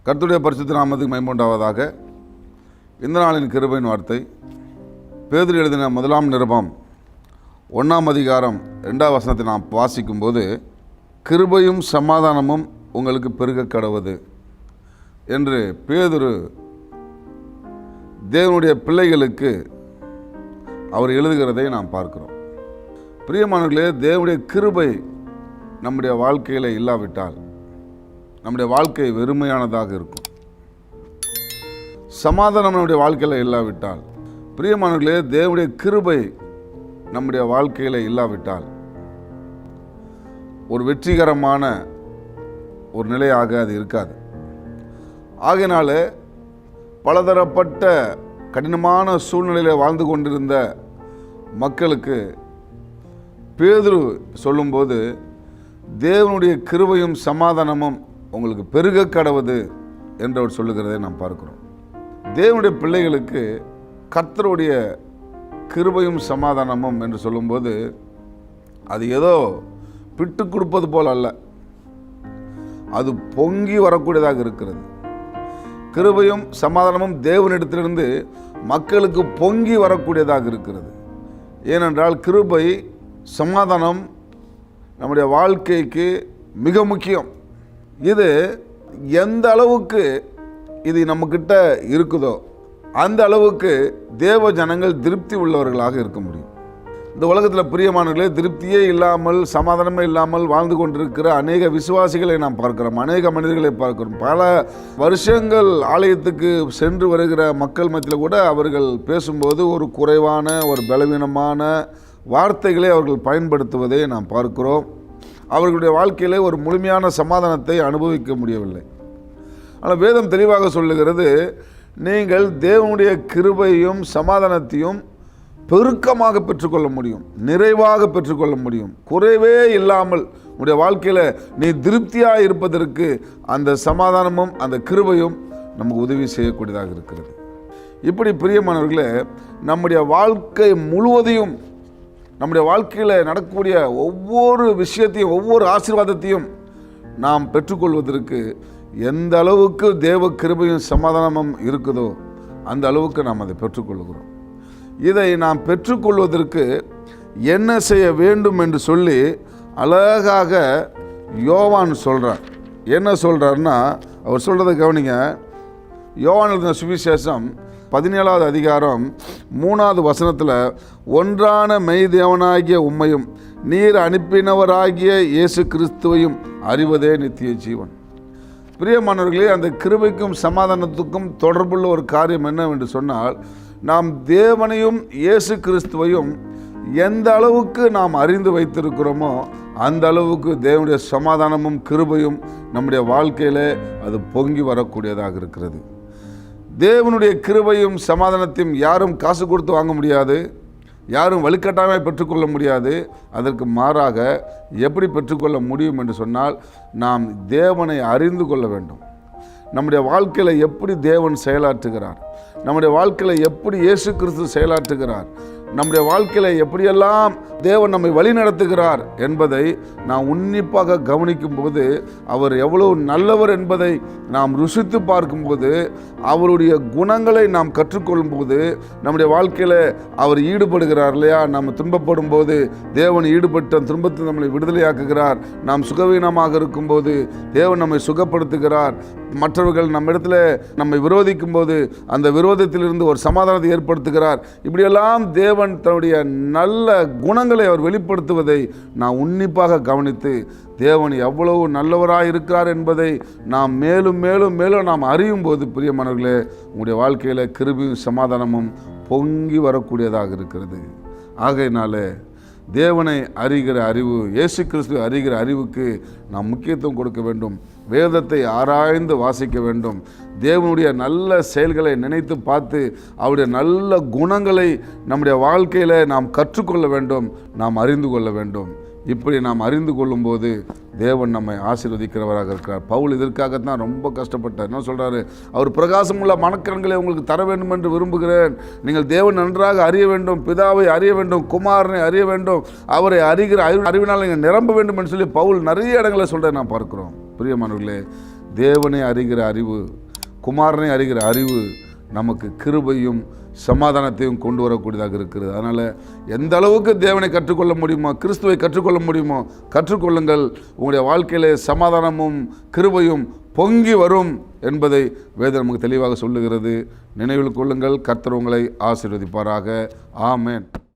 கர்த்தருடைய பரிசுத்த நாமத்துக்கு மகிமை உண்டாவதாக. இந்த நாளின் கிருபையின் வார்த்தை பேதுரு எழுதின 1 நிருபம் 1 அதிகாரம் 2 வசனத்தை நாம் வாசிக்கும்போது, கிருபையும் சமாதானமும் உங்களுக்கு பெருக கடவது என்று பேதுரு தேவனுடைய பிள்ளைகளுக்கு அவர் எழுதுகிறதை நாம் பார்க்கிறோம். பிரியமானவர்களே, தேவனுடைய கிருபை நம்முடைய வாழ்க்கையில் இல்லாவிட்டால் நம்முடைய வாழ்க்கை வெறுமையானதாக இருக்கும். சமாதானம் நம்முடைய வாழ்க்கையில் இல்லாவிட்டால், பிரியமானவர்களே, தேவனுடைய கிருபை நம்முடைய வாழ்க்கையில் இல்லாவிட்டால் ஒரு வெற்றிகரமான ஒரு நிலையாக அது இருக்காது. ஆகையினால பலதரப்பட்ட கடினமான சூழ்நிலையில் வாழ்ந்து கொண்டிருந்த மக்களுக்கு பேதுரு சொல்லும்போது, தேவனுடைய கிருபையும் சமாதானமும் உங்களுக்கு பெருக கடவது என்று அவர் சொல்லுகிறதை நாம் பார்க்கிறோம். தேவனுடைய பிள்ளைகளுக்கு கர்த்தருடைய கிருபையும் சமாதானமும் என்று சொல்லும்போது, அது ஏதோ பிட்டு கொடுப்பது போல் அல்ல, அது பொங்கி வரக்கூடியதாக இருக்கிறது. கிருபையும் சமாதானமும் தேவனிடத்திலிருந்து மக்களுக்கு பொங்கி வரக்கூடியதாக இருக்கிறது. ஏனென்றால் கிருபை சமாதானம் நம்முடைய வாழ்க்கைக்கு மிக முக்கியம். இது எந்த அளவுக்கு இது நம்மக்கிட்ட இருக்குதோ அந்த அளவுக்கு தேவ ஜனங்கள் திருப்தி உள்ளவர்களாக இருக்க முடியும். இந்த உலகத்தில் பிரியமானவர்களே, திருப்தியே இல்லாமல் சமாதானமே இல்லாமல் வாழ்ந்து கொண்டிருக்கிற அநேக விசுவாசிகளை நாம் பார்க்கிறோம், அநேக மனிதர்களை பார்க்கிறோம். பல வருஷங்கள் ஆலயத்துக்கு சென்று வருகிற மக்கள் மத்தியில் கூட அவர்கள் பேசும்போது ஒரு குறைவான ஒரு பலவீனமான வார்த்தைகளை அவர்கள் பயன்படுத்துவதை நாம் பார்க்கிறோம். அவர்களுடைய வாழ்க்கையில் ஒரு முழுமையான சமாதானத்தை அனுபவிக்க முடியவில்லை. ஆனால் வேதம் தெளிவாக சொல்லுகிறது, நீங்கள் தேவனுடைய கிருபையும் சமாதானத்தையும் பெருக்கமாக பெற்றுக்கொள்ள முடியும், நிறைவாக பெற்றுக்கொள்ள முடியும். குறைவே இல்லாமல் உடைய வாழ்க்கையில் நீ திருப்தியாக இருப்பதற்கு அந்த சமாதானமும் அந்த கிருபையும் நமக்கு உதவி செய்யக்கூடியதாக இருக்கிறது. இப்படி பிரியமானவர்களே, நம்முடைய வாழ்க்கை முழுவதையும், நம்முடைய வாழ்க்கையில் நடக்கக்கூடிய ஒவ்வொரு விஷயத்தையும், ஒவ்வொரு ஆசீர்வாதத்தையும் நாம் பெற்றுக்கொள்வதற்கு எந்த அளவுக்கு தேவ கிருபையும் சமாதானமும் இருக்குதோ அந்த அளவுக்கு நாம் அதை பெற்றுக்கொள்கிறோம். இதை நாம் பெற்றுக்கொள்வதற்கு என்ன செய்ய வேண்டும் என்று சொல்லி அழகாக யோவான் சொல்கிறார். என்ன சொல்கிறார்னா, அவர் சொல்கிறத கவனிங்க. யோவான் எழுதின சுவிசேஷம் 17 அதிகாரம் 3 வசனத்தில், ஒன்றான மெய் தேவனாகிய உம்மையும் நீர் அனுப்பினவராகிய இயேசு கிறிஸ்துவையும் அறிவதே நித்திய ஜீவன். பிரியமானவர்களே, அந்த கிருபைக்கும் சமாதானத்துக்கும் தொடர்புள்ள ஒரு காரியம் என்னவென்று சொன்னால், நாம் தேவனையும் இயேசு கிறிஸ்துவையும் எந்த அளவுக்கு நாம் அறிந்து வைத்திருக்கிறோமோ அந்த அளவுக்கு தேவனுடைய சமாதானமும் கிருபையும் நம்முடைய வாழ்க்கையில் அது பொங்கி வரக்கூடியதாக இருக்கிறது. தேவனுடைய கிருபையும் சமாதானத்தையும் யாரும் காசு கொடுத்து வாங்க முடியாது, யாரும் வலுக்கட்டாயமாக பெற்றுக்கொள்ள முடியாது. அதற்கு மாறாக எப்படி பெற்றுக்கொள்ள முடியும் என்று சொன்னால், நாம் தேவனை அறிந்து கொள்ள வேண்டும். நம்முடைய வாழ்க்கையில் எப்படி தேவன் செயலாற்றுகிறார், நம்முடைய வாழ்க்கையில் எப்படி இயேசு கிறிஸ்து செயலாற்றுகிறார், நம்முடைய வாழ்க்கையில் எப்படியெல்லாம் தேவன் நம்மை வழி நடத்துகிறார் என்பதை நாம் உன்னிப்பாக கவனிக்கும் போது, அவர் எவ்வளவு நல்லவர் என்பதை நாம் ருசித்து பார்க்கும்போது, அவருடைய குணங்களை நாம் கற்றுக்கொள்ளும் போது, நம்முடைய வாழ்க்கையில் அவர் ஈடுபடுகிறார் இல்லையா. நாம் துன்பப்படும் போது தேவன் ஈடுபட்ட துன்பத்தில் நம்மளை விடுதலையாக்குகிறார். நாம் சுகவீனமாக இருக்கும்போது தேவன் நம்மை சுகப்படுத்துகிறார். மற்றவர்கள் நம்மிடத்தில் நம்மை விரோதிக்கும் போது அந்த விரோதத்திலிருந்து ஒரு சமாதானத்தை ஏற்படுத்துகிறார். இப்படியெல்லாம் தேவன் தன்னுடைய நல்ல குணங்களை அவர் வெளிப்படுத்துவதை நான் உன்னிப்பாக கவனித்து, தேவன் எவ்வளவு நல்லவராக இருக்கிறார் என்பதை நாம் மேலும் மேலும் மேலும் நாம் அறியும் போது, பிரியமானவர்களே, உங்களுடைய வாழ்க்கையில் கிருபையும் சமாதானமும் பொங்கி வரக்கூடியதாக இருக்கிறது. ஆகையினால தேவனை அறிகிற அறிவு, இயேசு கிறிஸ்துவை அறிகிற அறிவுக்கு நாம் முக்கியத்துவம் கொடுக்க வேண்டும். வேதத்தை ஆராய்ந்து வாசிக்க வேண்டும். தேவனுடைய நல்ல செயல்களை நினைத்து பார்த்து அவருடைய நல்ல குணங்களை நம்முடைய வாழ்க்கையில் நாம் கற்றுக்கொள்ள வேண்டும், நாம் அறிந்து கொள்ள வேண்டும். இப்படி நாம் அறிந்து கொள்ளும்போது தேவன் நம்மை ஆசீர்வதிக்கிறவராக இருக்கிறார். பவுல் இதற்காகத்தான் ரொம்ப கஷ்டப்பட்டார். என்ன சொல்கிறாரு? அவர் பிரகாசமுள்ள மனக்கண்களை உங்களுக்கு தர வேண்டும் என்று விரும்புகிறேன். நீங்கள் தேவன் நன்றாக அறிய வேண்டும், பிதாவை அறிய வேண்டும், குமாரனை அறிய வேண்டும், அவரை அறிகிற அறிவினால் நீங்கள் நிரம்ப வேண்டும் என்று சொல்லி பவுல் நிறைய இடங்களை சொல்கிற நான் பார்க்கிறோம். பிரியமானவர்களே, தேவனை அறிகிற அறிவு, குமாரனை அறிகிற அறிவு நமக்கு கிருபையும் சமாதானத்தையும் கொண்டு வரக்கூடியதாக இருக்கிறது. அதனால் எந்த அளவுக்கு தேவனை கற்றுக்கொள்ள முடியுமோ, கிறிஸ்துவை கற்றுக்கொள்ள முடியுமோ கற்றுக்கொள்ளுங்கள். உங்களுடைய வாழ்க்கையிலே சமாதானமும் கிருபையும் பொங்கி வரும் என்பதை வேதம் நமக்கு தெளிவாக சொல்லுகிறது. நினைவில் கொள்ளுங்கள். கர்த்தர் உங்களை ஆசீர்வதிப்பாராக. ஆமென்.